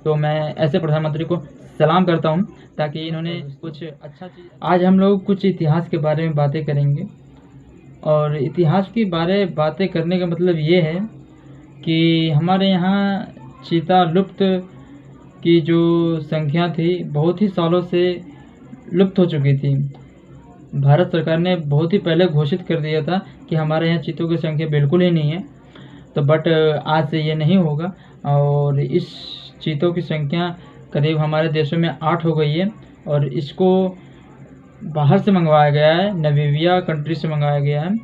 तो मैं ऐसे प्रधानमंत्री को सलाम करता हूँ ताकि इन्होंने कुछ अच्छा चीज़। आज हम लोग कुछ इतिहास के बारे में बातें करेंगे और इतिहास की बातें करने का मतलब ये है कि हमारे यहाँ चीता लुप्त की जो संख्या थी बहुत ही सालों से लुप्त हो चुकी थी। भारत सरकार ने बहुत ही पहले घोषित कर दिया था कि हमारे यहाँ चीतों की संख्या बिल्कुल ही नहीं है, तो बट आज से ये नहीं होगा और इस चीतों की संख्या करीब हमारे देशों में 8 हो गई है और इसको बाहर से मंगवाया गया है, नामीबिया कंट्री से मंगाया गया है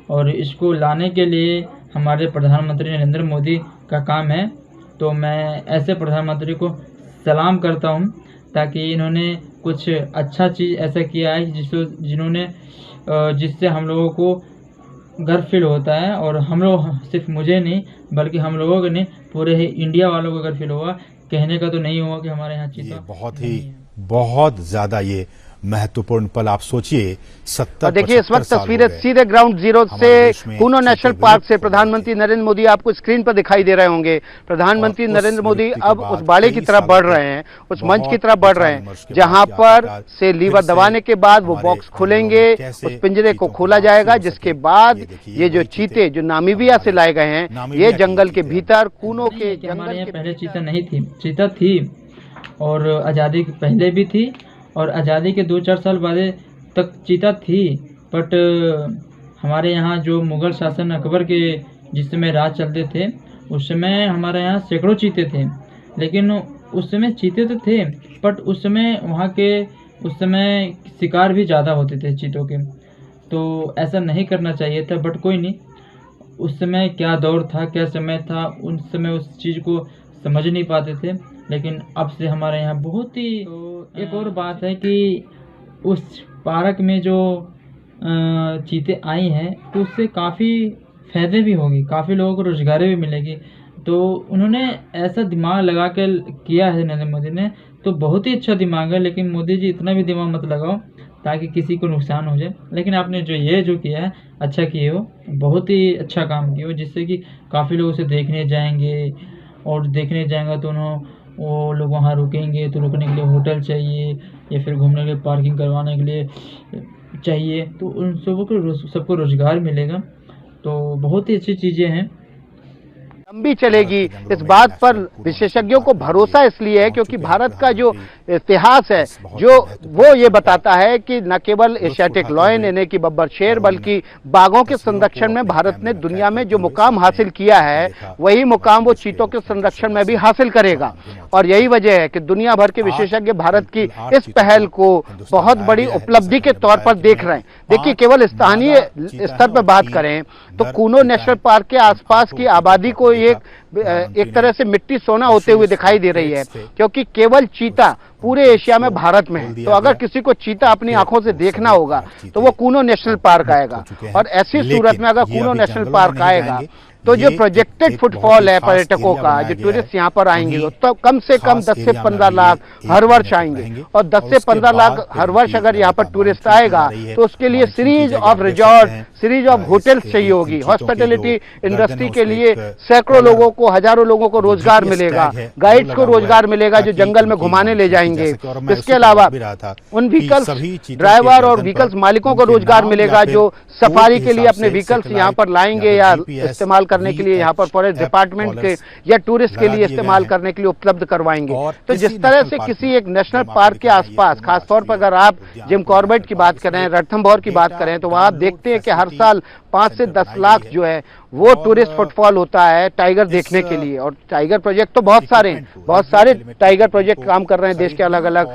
और इसको लाने के लिए हमारे प्रधानमंत्री नरेंद्र मोदी का काम है। तो मैं ऐसे प्रधानमंत्री को सलाम करता हूं ताकि इन्होंने कुछ अच्छा चीज़ ऐसा किया है जिससे हम लोगों को गर्व फील होता है और हम लोग सिर्फ मुझे नहीं बल्कि हम लोगों को नहीं पूरे ही इंडिया वालों को गर्व फील होगा। कहने का तो नहीं होगा कि हमारे यहाँ चीता बहुत ज्यादा ये महत्वपूर्ण पल। आप सोचिए 70 और देखिए इस वक्त तस्वीरें सीधे ग्राउंड जीरो से कूनो नेशनल पार्क से प्रधानमंत्री नरेंद्र मोदी आपको स्क्रीन पर दिखाई दे रहे होंगे। प्रधानमंत्री नरेंद्र मोदी अब उस बाड़े की तरफ बढ़ रहे हैं, उस मंच की तरफ बढ़ रहे हैं जहां पर से लीवर दबाने के बाद वो बॉक्स खुलेंगे, उस पिंजरे को खोला जाएगा, जिसके बाद ये जो चीते जो नामीबिया से लाए गए हैं ये जंगल के भीतर कूनो के जंगल के पहले चीता नहीं थी, चीता थी और आज़ादी पहले भी थी और आज़ादी के 2-4 साल बाद तक चीता थी। बट हमारे यहाँ जो मुग़ल शासन अकबर के जिस समय राज चलते थे उस समय हमारे यहाँ सैकड़ों चीते थे, लेकिन उस समय चीते तो थे बट उस समय वहाँ के उस समय शिकार भी ज़्यादा होते थे चीतों के, तो ऐसा नहीं करना चाहिए था। बट कोई नहीं, उस समय क्या दौर था, क्या समय था, उस समय उस चीज़ को समझ नहीं पाते थे, लेकिन अब से हमारे यहाँ बहुत ही। तो एक और बात है कि उस पार्क में जो चीते आई हैं तो उससे काफ़ी फ़ायदे भी होंगे, काफ़ी लोगों को रोज़गार भी मिलेगी। तो उन्होंने ऐसा दिमाग लगा के किया है नरेंद्र मोदी ने, तो बहुत ही अच्छा दिमाग है। लेकिन मोदी जी इतना भी दिमाग मत लगाओ ताकि किसी को नुकसान हो जाए। लेकिन आपने जो किया है अच्छा किए हो, बहुत ही अच्छा काम किए हो, जिससे कि काफ़ी लोग उसे देखने जाएंगे और देखने जाएंगे तो वो लोग वहाँ रुकेंगे, तो रुकने के लिए होटल चाहिए या फिर घूमने के लिए पार्किंग करवाने के लिए चाहिए, तो उन सबको रोज़गार मिलेगा। तो बहुत ही अच्छी चीज़ें हैं। लंबी चलेगी इस बात पर विशेषज्ञों को भरोसा इसलिए है क्योंकि भारत का जो इतिहास है जो वो ये बताता है कि न केवल एशियाटिक लॉयन यानी कि बब्बर शेर बल्कि बाघों के संरक्षण में भारत ने दुनिया में जो मुकाम हासिल किया है वही मुकाम वो चीतों के संरक्षण में भी हासिल करेगा। और यही वजह है कि दुनिया भर के विशेषज्ञ भारत की इस पहल को बहुत बड़ी उपलब्धि के तौर पर देख रहे हैं। देखिए केवल स्थानीय स्तर पर बात करें तो कूनो नेशनल पार्क के आसपास की आबादी को एक तरह से मिट्टी सोना होते हुए दिखाई दे रही है, क्योंकि केवल चीता पूरे एशिया में भारत में है। तो अगर किसी को चीता अपनी आंखों से देखना होगा तो वो कूनो नेशनल पार्क आएगा। और ऐसी सूरत में अगर कूनो नेशनल पार्क आएगा तो जो प्रोजेक्टेड फुटफॉल है पर्यटकों का, जो टूरिस्ट यहाँ पर आएंगे तो कम से कम 10 से 15 लाख हर वर्ष आएंगे। और 10 से 15 लाख हर वर्ष अगर यहाँ पर टूरिस्ट आएगा तो उसके लिए series of resort, series of hotels चाहिए होगी। हॉस्पिटैलिटी इंडस्ट्री के लिए सैकड़ों लोगों को, हजारों लोगों को रोजगार मिलेगा, गाइड्स को रोजगार मिलेगा जो जंगल में घुमाने ले जाएंगे। इसके अलावा उन व्हीकल्स ड्राइवर और व्हीकल्स मालिकों को रोजगार मिलेगा जो सफारी के लिए अपने व्हीकल्स यहाँ पर लाएंगे या इस्तेमाल करने के लिए यहाँ पर फॉरेस्ट डिपार्टमेंट के या टूरिस्ट के लिए इस्तेमाल करने के लिए उपलब्ध करवाएंगे। तो जिस तरह से किसी एक नेशनल पार्क के आसपास, खासतौर पर अगर आप जिम कॉर्बेट की बात करें, रणथंभौर की बात करें, तो वहां आप देखते हैं कि हर साल 5 से 10 लाख जो है वो टूरिस्ट फुटफॉल होता है टाइगर देखने के लिए। और टाइगर प्रोजेक्ट तो बहुत सारे हैं, बहुत सारे टाइगर प्रोजेक्ट काम कर रहे हैं देश के अलग अलग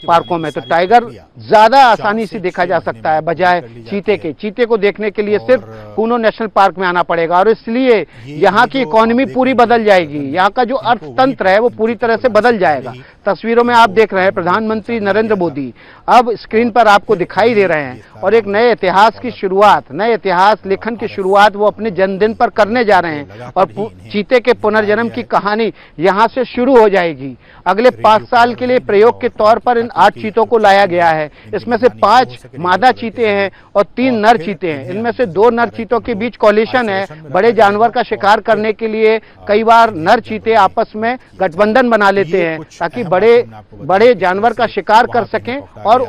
पार्कों में। तो टाइगर ज्यादा आसानी से देखा जा सकता है बजाय चीते के। चीते को देखने के लिए सिर्फ कूनो नेशनल पार्क में आना पड़ेगा और इसलिए यहाँ की इकोनॉमी पूरी बदल जाएगी, यहाँ का जो अर्थतंत्र है वो पूरी तरह से बदल जाएगा। तस्वीरों में आप देख रहे हैं प्रधानमंत्री नरेंद्र मोदी अब स्क्रीन पर आपको दिखाई दे रहे हैं और एक नए इतिहास की शुरुआत, नए इतिहास लेखन की शुरुआत वो अपने जन्मदिन पर करने जा रहे हैं और चीते के पुनर्जन्म की कहानी यहां से शुरू हो जाएगी। अगले 5 साल के लिए प्रयोग के तौर पर इन 8 चीतों को लाया गया है। इसमें से 5 मादा चीते हैं और 3 नर चीते हैं। इनमें से 2 नर चीतों के बीच कोलिशन है। बड़े जानवर का शिकार करने के लिए कई बार नर चीते आपस में गठबंधन बना लेते हैं ताकि बड़े जानवर का शिकार कर सकें और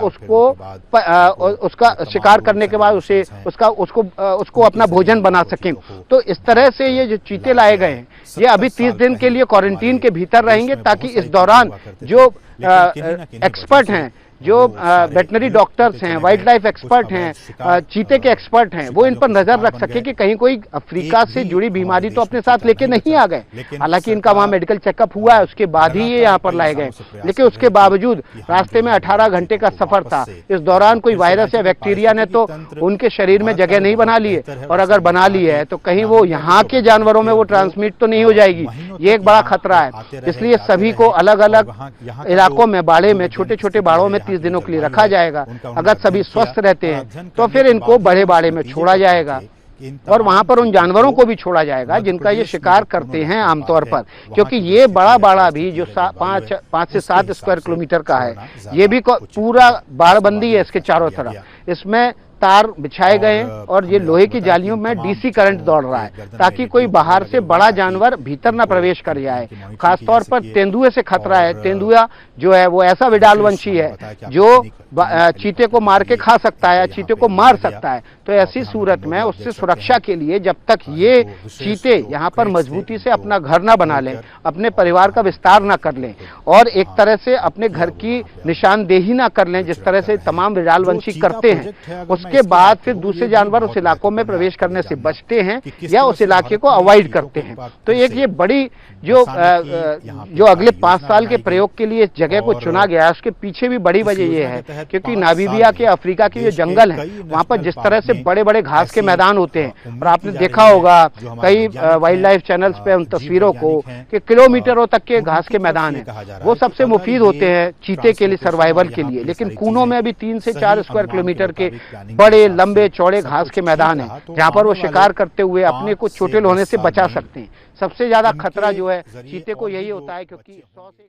उसका शिकार करने के बाद उसको अपना भोजन बना सकें। तो इस तरह से ये जो चीते लाए गए हैं ये अभी 30 दिन के लिए क्वारंटीन के भीतर रहेंगे ताकि इस दौरान जो एक्सपर्ट हैं, जो वेटनरी डॉक्टर्स हैं, वाइल्ड लाइफ एक्सपर्ट हैं, चीते के एक्सपर्ट हैं, वो इन पर नजर रख सके कि कहीं कोई अफ्रीका से जुड़ी बीमारी तो अपने साथ लेके नहीं आ गए। हालांकि इनका वहां मेडिकल चेकअप हुआ है, उसके बाद ही ये यहाँ पर लाए गए, लेकिन उसके बावजूद रास्ते में 18 घंटे का सफर था। इस दौरान कोई वायरस या बैक्टीरिया ने तो उनके शरीर में जगह नहीं बना ली है, और अगर बना ली है तो कहीं वो यहाँ के जानवरों में वो ट्रांसमिट तो नहीं हो जाएगी। ये एक बड़ा खतरा है। इसलिए सभी को अलग अलग इलाकों में, बाड़े में, छोटे छोटे बाड़ों में 30 दिनों के लिए रखा जाएगा। अगर सभी स्वस्थ रहते हैं तो फिर इनको बड़े बाड़े में छोड़ा जाएगा और वहां पर उन जानवरों को भी छोड़ा जाएगा जिनका ये शिकार करते हैं आमतौर पर, क्योंकि ये बड़ा बाड़ा भी जो 5 से 7 स्क्वायर किलोमीटर का है, ये भी पूरा बाड़बंदी है इसके चारों तरफ। इसमें तार बिछाए गए हैं और ये लोहे की जालियों में डीसी करंट दौड़ रहा है ताकि कोई बाहर से बड़ा जानवर भीतर ना प्रवेश कर जाए। खासतौर पर तेंदुए से खतरा है। तेंदुआ जो है वो ऐसा विडालवंशी है जो चीते को मार के खा सकता है, चीते को मार सकता है। तो ऐसी सूरत में उससे सुरक्षा के लिए जब तक ये चीते यहाँ पर मजबूती से अपना घर ना बना लें, अपने परिवार का विस्तार ना कर लें और एक तरह से अपने घर की निशानदेही ना कर लें जिस तरह से तमाम विडालवंशी करते हैं, उसके बाद फिर दूसरे जानवर उस इलाकों में प्रवेश करने से बचते हैं या उस इलाके को अवॉइड करते हैं। तो एक ये बड़ी जो अगले 5 साल के प्रयोग के लिए इस जगह को चुना गया है, उसके पीछे भी बड़ी वजह ये है क्योंकि नामीबिया के अफ्रीका के जो जंगल हैं वहां पर जिस तरह से बड़े बड़े घास के मैदान होते हैं, और आपने देखा होगा कई वाइल्ड लाइफ चैनल्स पे उन तस्वीरों को कि किलोमीटरों तक के घास के मैदान हैं, वो सबसे मुफीद होते हैं चीते के लिए, सर्वाइवल के लिए। लेकिन कूनों में अभी 3 से 4 स्क्वायर किलोमीटर के बड़े लंबे चौड़े घास के मैदान हैं जहां पर वो शिकार करते हुए अपने को चोटिल होने से बचा सकते हैं। सबसे ज्यादा खतरा जो है चीते को यही होता है क्योंकि 100 से